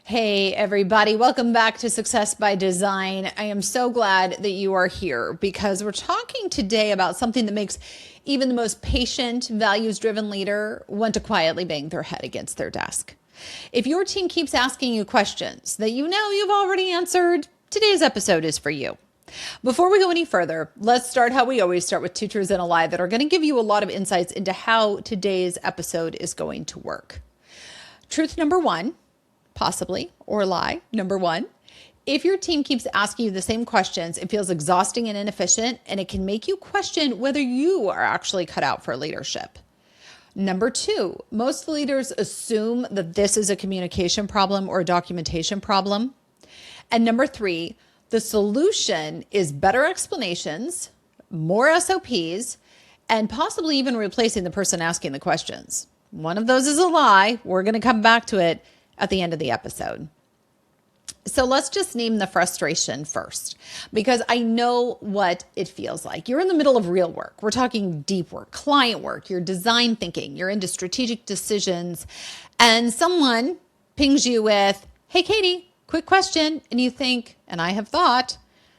Hey, everybody. Welcome back to Success by Design. I am so glad that you are here because we're talking today about something that makes even the most patient, values-driven leader want to quietly bang their head against their desk. If your team keeps asking you questions that you know you've already answered, today's episode is for you. Before we go any further, let's start how we always start with two truths and a lie that are going to give you a lot of insights into how today's episode is going to work. Truth number one, possibly, or lie number one, if your team keeps asking you the same questions, it feels exhausting and inefficient, and it can make you question whether you are actually cut out for leadership. Number two, most leaders assume that this is a communication problem or a documentation problem. And number three, the solution is better explanations, more SOPs, and possibly even replacing the person asking the questions. One of those is a lie. We're going to come back to it at the end of the episode. So let's just name the frustration first, because I know what it feels like. You're in the middle of real work. We're talking deep work, client work, your design thinking, you're into strategic decisions, and someone pings you with, "Hey, Katie, quick question." And you think, and I have thought,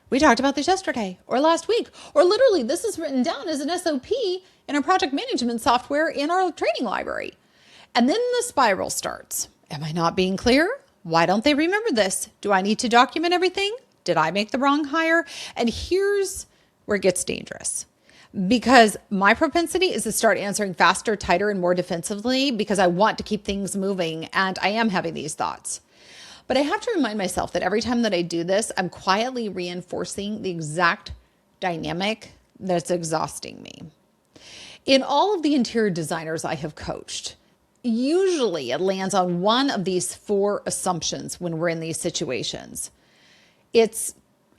we talked about this yesterday or last week, or literally this is written down as an SOP in a project management software in our training library. And then the spiral starts. Am I not being clear? Why don't they remember this? Do I need to document everything? Did I make the wrong hire? And here's where it gets dangerous. Because my propensity is to start answering faster, tighter, and more defensively because I want to keep things moving, and I am having these thoughts. But I have to remind myself that every time that I do this, I'm quietly reinforcing the exact dynamic that's exhausting me. In all of the interior designers I have coached, usually it lands on one of these four assumptions when we're in these situations.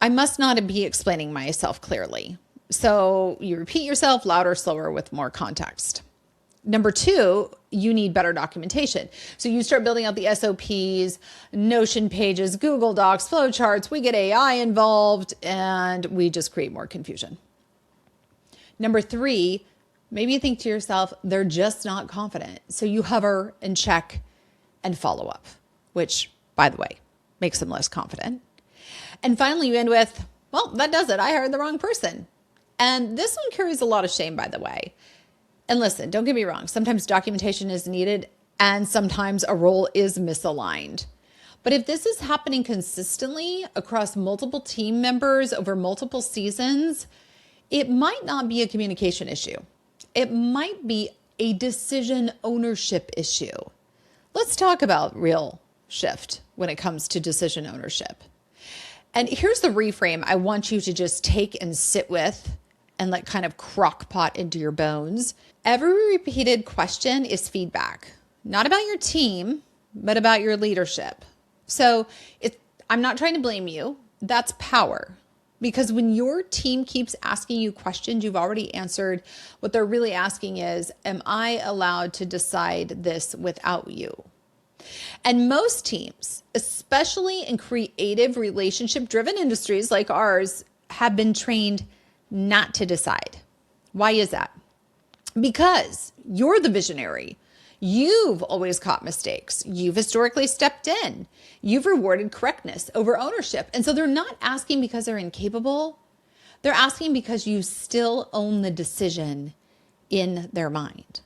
I must not be explaining myself clearly. So you repeat yourself louder, slower, with more context. Number two, you need better documentation. So you start building out the SOPs, Notion pages, Google Docs, flowcharts. We get AI involved and we just create more confusion. Number three, maybe you think to yourself, they're just not confident. So you hover and check and follow up, which, by the way, makes them less confident. And finally, you end with, well, that does it. I hired the wrong person. And this one carries a lot of shame, by the way. And listen, don't get me wrong. Sometimes documentation is needed and sometimes a role is misaligned. But if this is happening consistently across multiple team members over multiple seasons, it might not be a communication issue. It might be a decision ownership issue. Let's talk about real shift when it comes to decision ownership. And here's the reframe I want you to just take and sit with and let kind of crock pot into your bones. Every repeated question is feedback, not about your team, but about your leadership. So I'm not trying to blame you. That's power. Because when your team keeps asking you questions you've already answered, what they're really asking is, am I allowed to decide this without you? And most teams, especially in creative, relationship-driven industries like ours, have been trained not to decide. Why is that? Because you're the visionary. You've always caught mistakes. You've historically stepped in. You've rewarded correctness over ownership. And so they're not asking because they're incapable. They're asking because you still own the decision in their mind.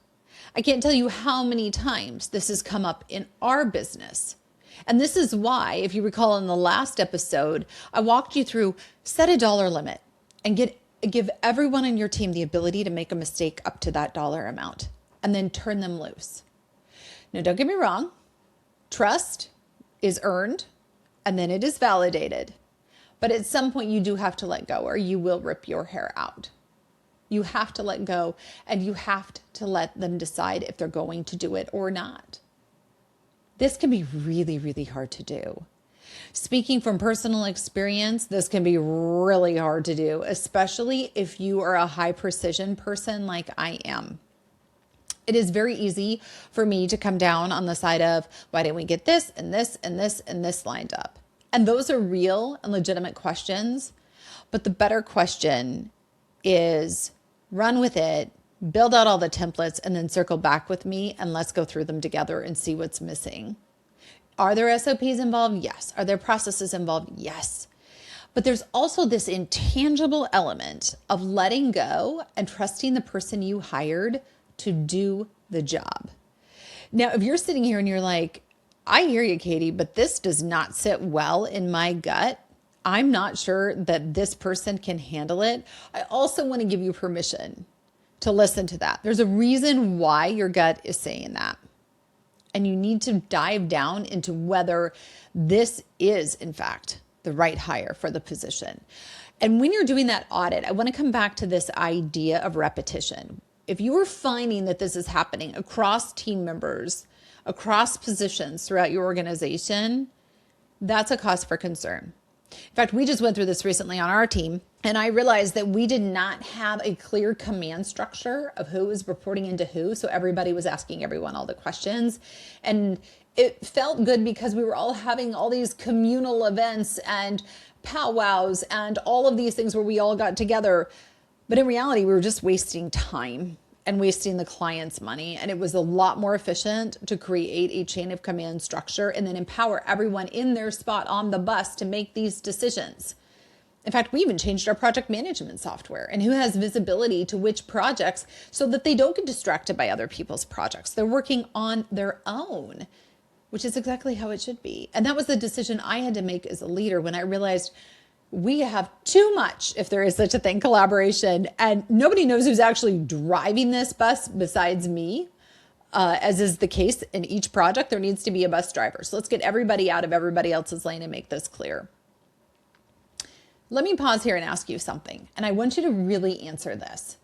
I can't tell you how many times this has come up in our business. And this is why, if you recall in the last episode, I walked you through set a dollar limit and give everyone on your team the ability to make a mistake up to that dollar amount, and then turn them loose. Now, don't get me wrong. Trust is earned and then it is validated. But at some point you do have to let go or you will rip your hair out. You have to let go and you have to let them decide if they're going to do it or not. This can be really, really hard to do. Speaking from personal experience, this can be really hard to do, especially if you are a high precision person like I am. It is very easy for me to come down on the side of, why didn't we get this and this and this and this lined up? And those are real and legitimate questions. But the better question is run with it, build out all the templates, and then circle back with me and let's go through them together and see what's missing. Are there SOPs involved? Yes. Are there processes involved? Yes. But there's also this intangible element of letting go and trusting the person you hired to do the job. Now, if you're sitting here and you're like, I hear you, Katie, but this does not sit well in my gut. I'm not sure that this person can handle it. I also want to give you permission to listen to that. There's a reason why your gut is saying that. And you need to dive down into whether this is, in fact, the right hire for the position. And when you're doing that audit, I want to come back to this idea of repetition. If you are finding that this is happening across team members, across positions throughout your organization, that's a cause for concern. In fact, we just went through this recently on our team, and I realized that we did not have a clear command structure of who was reporting into who. So everybody was asking everyone all the questions. And it felt good because we were all having all these communal events and powwows and all of these things where we all got together. But in reality, we were just wasting time and wasting the client's money. And it was a lot more efficient to create a chain of command structure and then empower everyone in their spot on the bus to make these decisions. In fact, we even changed our project management software and who has visibility to which projects so that they don't get distracted by other people's projects. They're working on their own, which is exactly how it should be. And that was the decision I had to make as a leader when I realized we have too much, if there is such a thing, collaboration, and nobody knows who's actually driving this bus besides me. As is the case in each project, there needs to be a bus driver. So let's get everybody out of everybody else's lane and make this clear. Let me pause here and ask you something, and I want you to really answer this.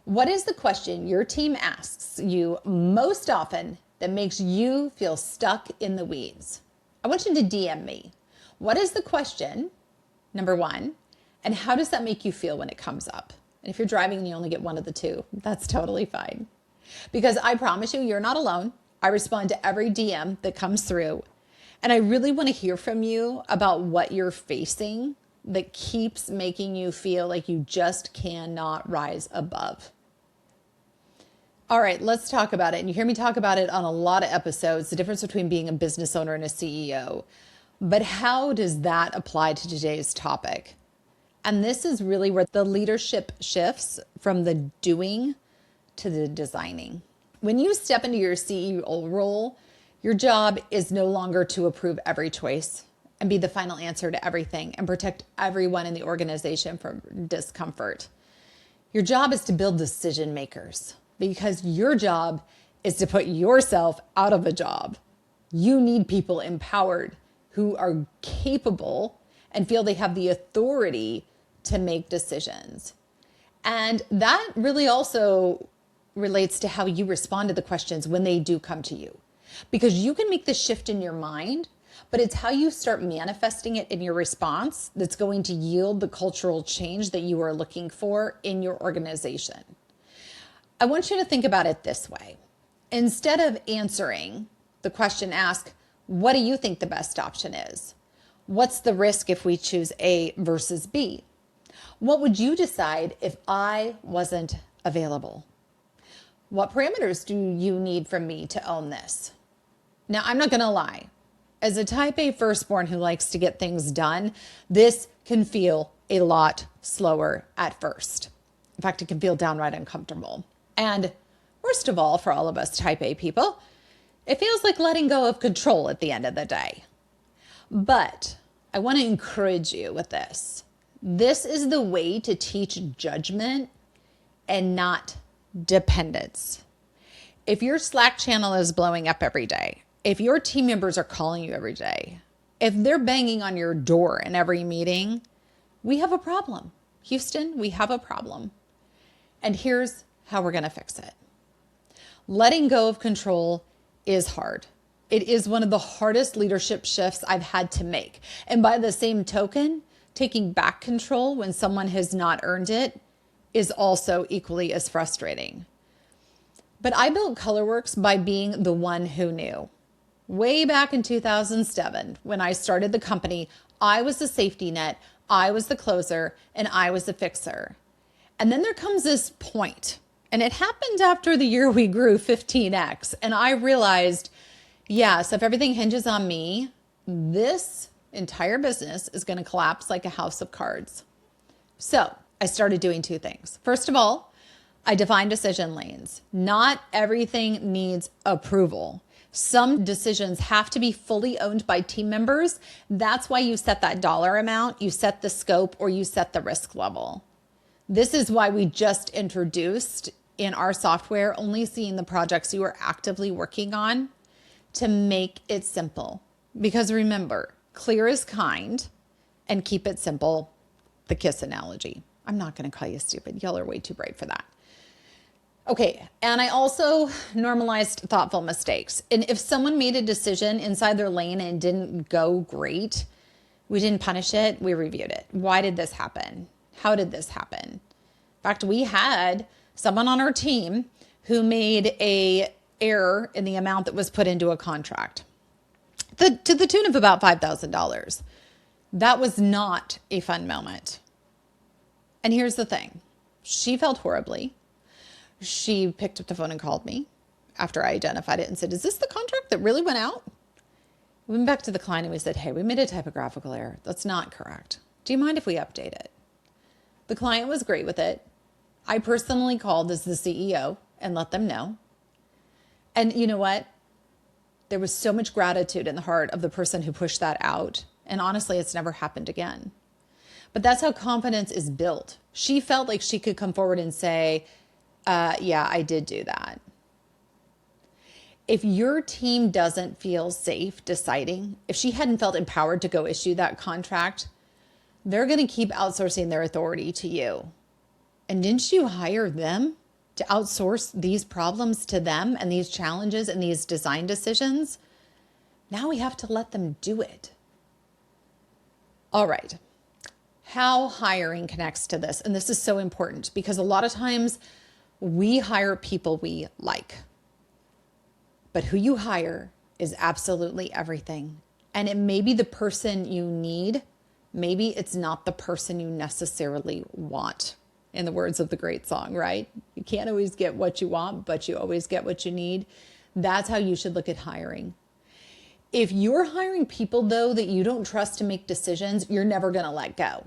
What is the question your team asks you most often that makes you feel stuck in the weeds? I want you to DM me. What is the question, number one, and how does that make you feel when it comes up? And if you're driving and you only get one of the two, that's totally fine. Because I promise you, you're not alone. I respond to every DM that comes through. And I really want to hear from you about what you're facing that keeps making you feel like you just cannot rise above. All right, let's talk about it. And you hear me talk about it on a lot of episodes, the difference between being a business owner and a CEO. But how does that apply to today's topic? And this is really where the leadership shifts from the doing to the designing. When you step into your CEO role, your job is no longer to approve every choice and be the final answer to everything and protect everyone in the organization from discomfort. Your job is to build decision makers because your job is to put yourself out of a job. You need people empowered who are capable and feel they have the authority to make decisions. And that really also relates to how you respond to the questions when they do come to you. Because you can make the shift in your mind, but it's how you start manifesting it in your response that's going to yield the cultural change that you are looking for in your organization. I want you to think about it this way. Instead of answering the question, ask, what do you think the best option is? What's the risk if we choose A versus B? What would you decide if I wasn't available? What parameters do you need from me to own this? Now, I'm not going to lie. As a type A firstborn who likes to get things done, this can feel a lot slower at first. In fact, it can feel downright uncomfortable. And worst of all, for all of us type A people, it feels like letting go of control at the end of the day. But I want to encourage you with this. This is the way to teach judgment and not dependence. If your Slack channel is blowing up every day, if your team members are calling you every day, if they're banging on your door in every meeting, we have a problem. Houston, we have a problem. And here's how we're going to fix it. Letting go of control is hard. It is one of the hardest leadership shifts I've had to make. And by the same token, taking back control when someone has not earned it is also equally as frustrating. But I built ColorWorks by being the one who knew. Way back in 2007, when I started the company, I was the safety net, I was the closer, and I was the fixer. And then there comes this point, and it happened after the year we grew 15x, and I realized Yeah, so if everything hinges on me, this entire business is going to collapse like a house of cards. So I started doing two things. First of all, I defined decision lanes. Not everything needs approval. Some decisions have to be fully owned by team members. That's why you set that dollar amount, you set the scope, or you set the risk level. This is why we just introduced in our software only seeing the projects you are actively working on to make it simple. Because remember, clear is kind and keep it simple, the kiss analogy. I'm not going to call you stupid. Y'all are way too bright for that. Okay, and I also normalized thoughtful mistakes. And if someone made a decision inside their lane and didn't go great, we didn't punish it, we reviewed it. Why did this happen? How did this happen? In fact, we had someone on our team who made a error in the amount that was put into a contract to the tune of about $5,000. That was not a fun moment. And here's the thing. She felt horribly. She picked up the phone and called me after I identified it and said, is this the contract that really went out? We went back to the client and we said, hey, we made a typographical error. That's not correct. Do you mind if we update it? The client was great with it. I personally called as the CEO and let them know. And you know what? There was so much gratitude in the heart of the person who pushed that out. And honestly, it's never happened again. But that's how confidence is built. She felt like she could come forward and say, yeah, I did do that. If your team doesn't feel safe deciding, if she hadn't felt empowered to go issue that contract, they're going to keep outsourcing their authority to you. And didn't you hire them to outsource these problems to them and these challenges and these design decisions? Now we have to let them do it. All right. How hiring connects to this. And this is so important because a lot of times we hire people we like. But who you hire is absolutely everything. And it may be the person you need. Maybe it's not the person you necessarily want. In the words of the great song, right? You can't always get what you want, but you always get what you need. That's how you should look at hiring. If you're hiring people, though, that you don't trust to make decisions, you're never going to let go.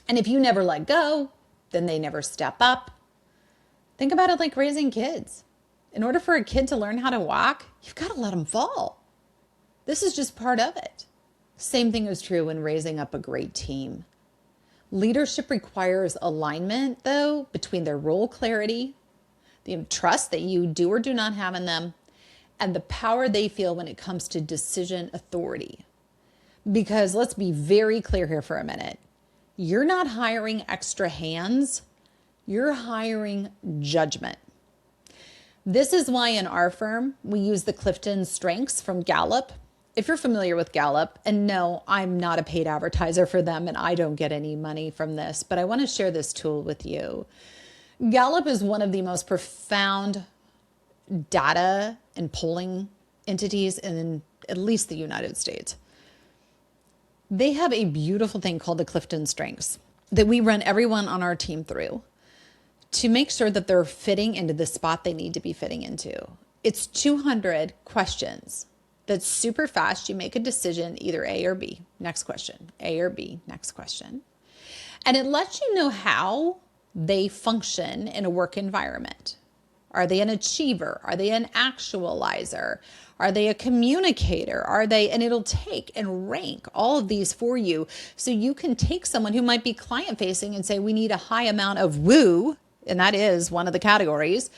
And if you never let go, then they never step up. Think about it like raising kids. In order for a kid to learn how to walk, you've got to let them fall. This is just part of it. Same thing is true when raising up a great team. Leadership requires alignment, though, between their role clarity, the trust that you do or do not have in them, and the power they feel when it comes to decision authority. Because let's be very clear here for a minute. You're not hiring extra hands. You're hiring judgment. This is why in our firm, we use the Clifton Strengths from Gallup. If you're familiar with Gallup, and no, I'm not a paid advertiser for them and I don't get any money from this, but I want to share this tool with you. Gallup is one of the most profound data and polling entities in at least the United States. They have a beautiful thing called the Clifton Strengths that we run everyone on our team through to make sure that they're fitting into the spot they need to be fitting into. It's 200 questions. That's super fast. You make a decision, either A or B. Next question. A or B. Next question. And it lets you know how they function in a work environment. Are they an achiever? Are they an actualizer? Are they a communicator? And it'll take and rank all of these for you. So you can take someone who might be client facing and say, we need a high amount of woo, and that is one of the categories.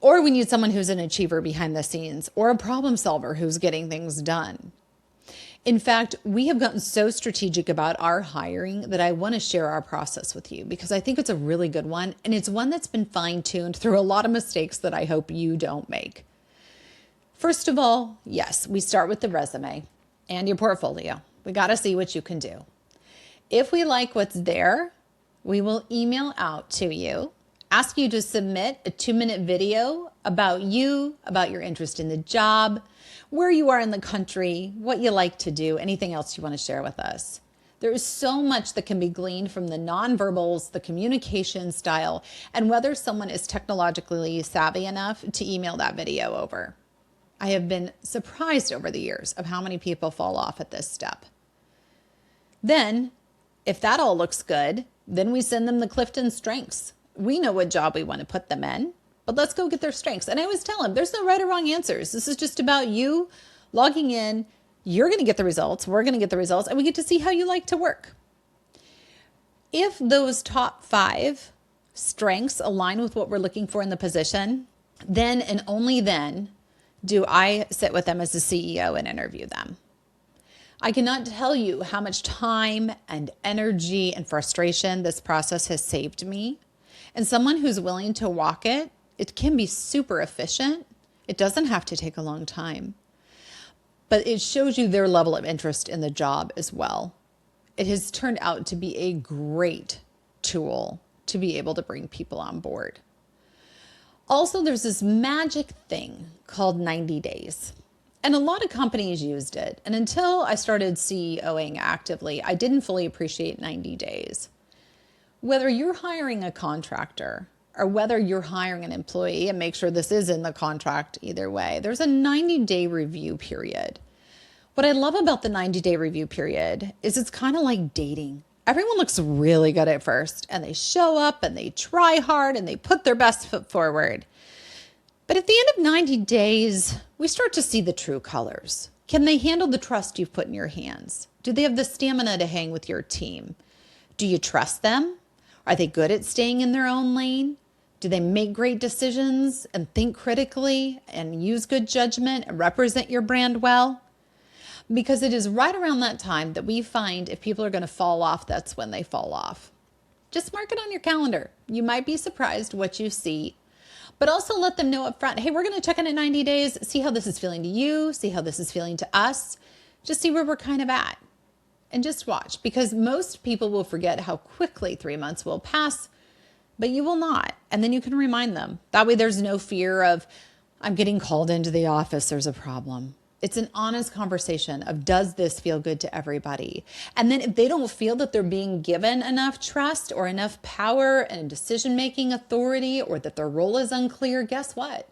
Or we need someone who's an achiever behind the scenes, or a problem solver who's getting things done. In fact, we have gotten so strategic about our hiring that I want to share our process with you because I think it's a really good one. And it's one that's been fine-tuned through a lot of mistakes that I hope you don't make. First of all, yes, we start with the resume and your portfolio. We got to see what you can do. If we like what's there, we will email out to you, ask you to submit a 2-minute video about you, about your interest in the job, where you are in the country, what you like to do, anything else you want to share with us. There is so much that can be gleaned from the nonverbals, the communication style, and whether someone is technologically savvy enough to email that video over. I have been surprised over the years of how many people fall off at this step. Then, if that all looks good, then we send them the Clifton strengths. We know what job we want to put them in, but let's go get their strengths. And I always tell them, there's no right or wrong answers. This is just about you logging in. You're going to get the results. We're going to get the results, and we get to see how you like to work. If those top 5 strengths align with what we're looking for in the position, then and only then do I sit with them as the CEO and interview them. I cannot tell you how much time and energy and frustration this process has saved me. And someone who's willing to walk it, it can be super efficient. It doesn't have to take a long time. But it shows you their level of interest in the job as well. It has turned out to be a great tool to be able to bring people on board. Also, there's this magic thing called 90 days. And a lot of companies used it. And until I started CEOing actively, I didn't fully appreciate 90 days. Whether you're hiring a contractor or whether you're hiring an employee, and make sure this is in the contract either way, there's a 90-day review period. What I love about the 90-day review period is it's kind of like dating. Everyone looks really good at first, and they show up and they try hard and they put their best foot forward. But at the end of 90 days, we start to see the true colors. Can they handle the trust you've put in your hands? Do they have the stamina to hang with your team? Do you trust them? Are they good at staying in their own lane? Do they make great decisions and think critically and use good judgment and represent your brand well? Because it is right around that time that we find if people are going to fall off, that's when they fall off. Just mark it on your calendar. You might be surprised what you see, but also let them know up front, hey, we're going to check in 90 days, see how this is feeling to you, see how this is feeling to us, just see where we're kind of at. And just watch, because most people will forget how quickly 3 months will pass, but you will not. And then you can remind them. That way there's no fear of, I'm getting called into the office, there's a problem. It's an honest conversation of, does this feel good to everybody? And then if they don't feel that they're being given enough trust or enough power and decision-making authority, or that their role is unclear, guess what?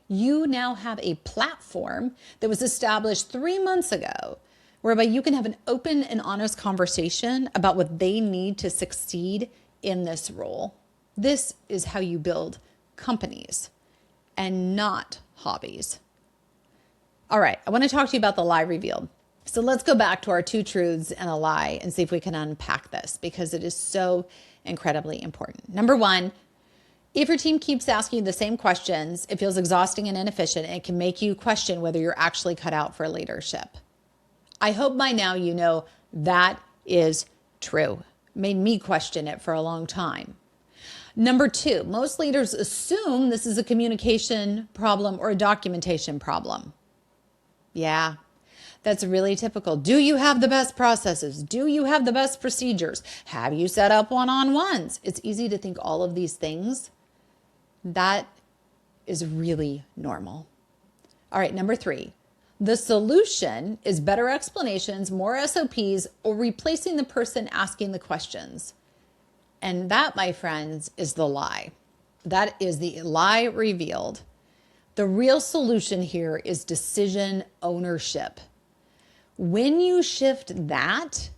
You now have a platform that was established 3 months ago, whereby you can have an open and honest conversation about what they need to succeed in this role. This is how you build companies and not hobbies. All right, I want to talk to you about the lie revealed. So let's go back to our 2 truths and a lie and see if we can unpack this, because it is so incredibly important. Number 1, if your team keeps asking you the same questions, it feels exhausting and inefficient, and it can make you question whether you're actually cut out for leadership. I hope by now you know that is true. Made me question it for a long time. Number 2, most leaders assume this is a communication problem or a documentation problem. Yeah, that's really typical. Do you have the best processes? Do you have the best procedures? Have you set up one-on-ones? It's easy to think all of these things. That is really normal. All right, number 3. The solution is better explanations, more SOPs, or replacing the person asking the questions. And that, my friends, is the lie. That is the lie revealed. The real solution here is decision ownership. When you shift that,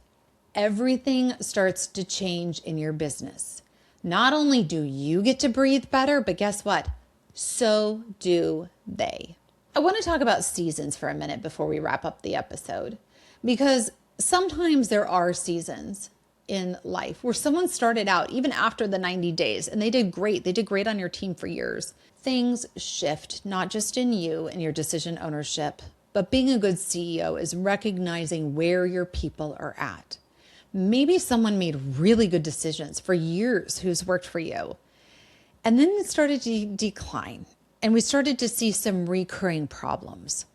everything starts to change in your business. Not only do you get to breathe better, but guess what? So do they. I want to talk about seasons for a minute before we wrap up the episode, because sometimes there are seasons in life where someone started out even after the 90 days and they did great. They did great on your team for years. Things shift, not just in you and your decision ownership, but being a good CEO is recognizing where your people are at. Maybe someone made really good decisions for years who's worked for you, and then it started to decline. And we started to see some recurring problems.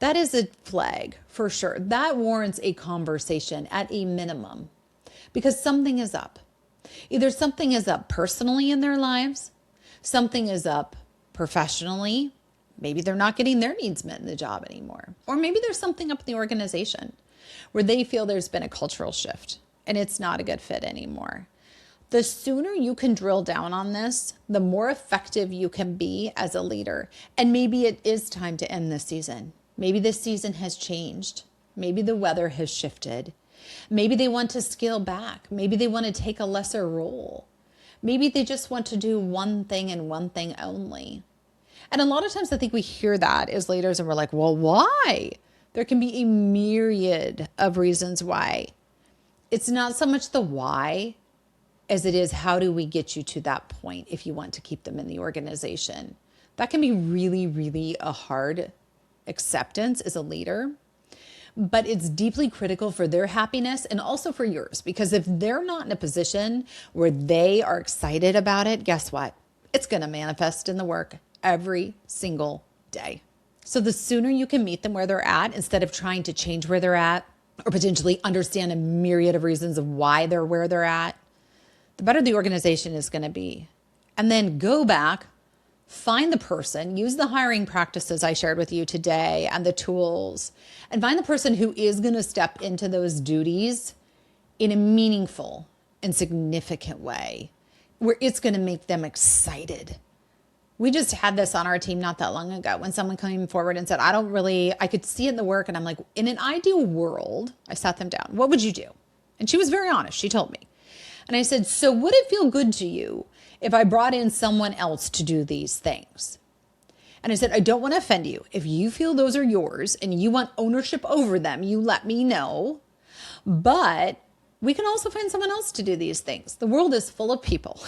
That is a flag for sure. That warrants a conversation at a minimum, because something is up. Either something is up personally in their lives, something is up professionally. Maybe they're not getting their needs met in the job anymore. Or maybe there's something up in the organization where they feel there's been a cultural shift and it's not a good fit anymore. The sooner you can drill down on this, the more effective you can be as a leader. And maybe it is time to end this season. Maybe this season has changed. Maybe the weather has shifted. Maybe they want to scale back. Maybe they want to take a lesser role. Maybe they just want to do one thing and one thing only. And a lot of times I think we hear that as leaders and we're like, well, why? There can be a myriad of reasons why. It's not so much the why as it is, how do we get you to that point if you want to keep them in the organization? That can be really, really a hard acceptance as a leader, but it's deeply critical for their happiness and also for yours, because if they're not in a position where they are excited about it, guess what? It's going to manifest in the work every single day. So the sooner you can meet them where they're at, instead of trying to change where they're at or potentially understand a myriad of reasons of why they're where they're at, the better the organization is going to be. And then go back, find the person, use the hiring practices I shared with you today and the tools, and find the person who is going to step into those duties in a meaningful and significant way where it's going to make them excited. We just had this on our team not that long ago when someone came forward and said, I could see it in the work. And I'm like, in an ideal world, I sat them down. What would you do? And she was very honest. She told me. And I said, so would it feel good to you if I brought in someone else to do these things? And I said, I don't want to offend you. If you feel those are yours and you want ownership over them, you let me know. But we can also find someone else to do these things. The world is full of people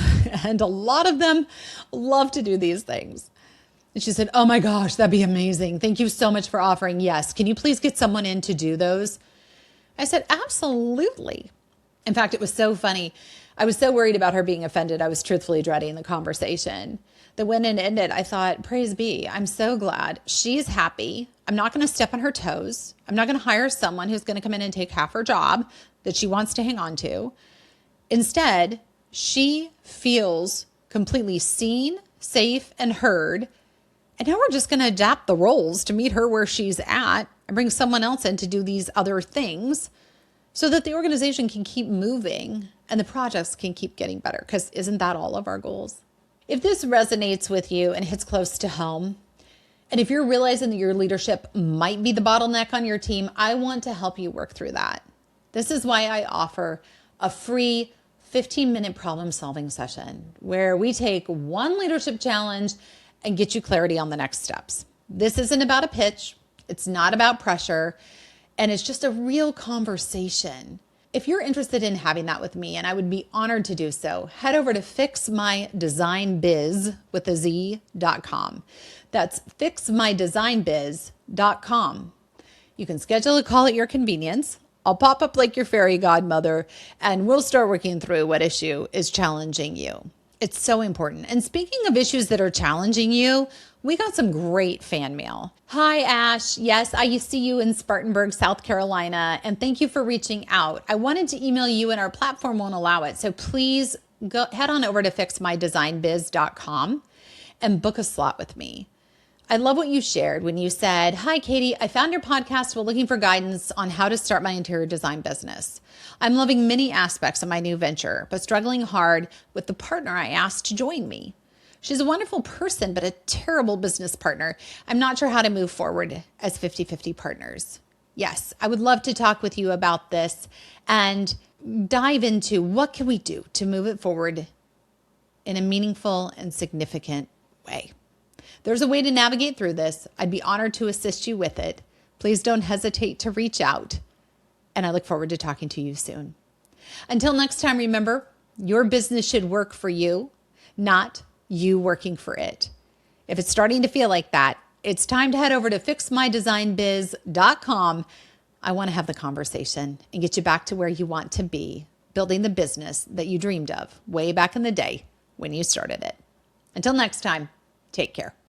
and a lot of them love to do these things. And she said, oh my gosh, that'd be amazing. Thank you so much for offering. Yes. Can you please get someone in to do those? I said, absolutely. In fact, it was so funny. I was so worried about her being offended. I was truthfully dreading the conversation. That when it ended, I thought, praise be, I'm so glad she's happy. I'm not going to step on her toes. I'm not going to hire someone who's going to come in and take half her job that she wants to hang on to. Instead, she feels completely seen, safe, and heard. And now we're just going to adapt the roles to meet her where she's at and bring someone else in to do these other things so that the organization can keep moving and the projects can keep getting better. Because isn't that all of our goals? If this resonates with you and hits close to home, and if you're realizing that your leadership might be the bottleneck on your team, I want to help you work through that. This is why I offer a free 15-minute problem-solving session where we take one leadership challenge and get you clarity on the next steps. This isn't about a pitch. It's not about pressure. And it's just a real conversation. If you're interested in having that with me, and I would be honored to do so, head over to fixmydesignbiz.com. That's fixmydesignbiz.com. You can schedule a call at your convenience. I'll pop up like your fairy godmother, and we'll start working through what issue is challenging you. It's so important. And speaking of issues that are challenging you, we got some great fan mail. Hi, Ash. Yes, I see you in Spartanburg, South Carolina, and thank you for reaching out. I wanted to email you and our platform won't allow it. So please head on over to fixmydesignbiz.com and book a slot with me. I love what you shared when you said, hi, Katie, I found your podcast while looking for guidance on how to start my interior design business. I'm loving many aspects of my new venture, but struggling hard with the partner I asked to join me. She's a wonderful person, but a terrible business partner. I'm not sure how to move forward as 50-50 partners. Yes, I would love to talk with you about this and dive into what can we do to move it forward in a meaningful and significant way. There's a way to navigate through this. I'd be honored to assist you with it. Please don't hesitate to reach out. And I look forward to talking to you soon. Until next time, remember, your business should work for you, not you working for it. If it's starting to feel like that, it's time to head over to fixmydesignbiz.com. I want to have the conversation and get you back to where you want to be, building the business that you dreamed of way back in the day when you started it. Until next time, take care.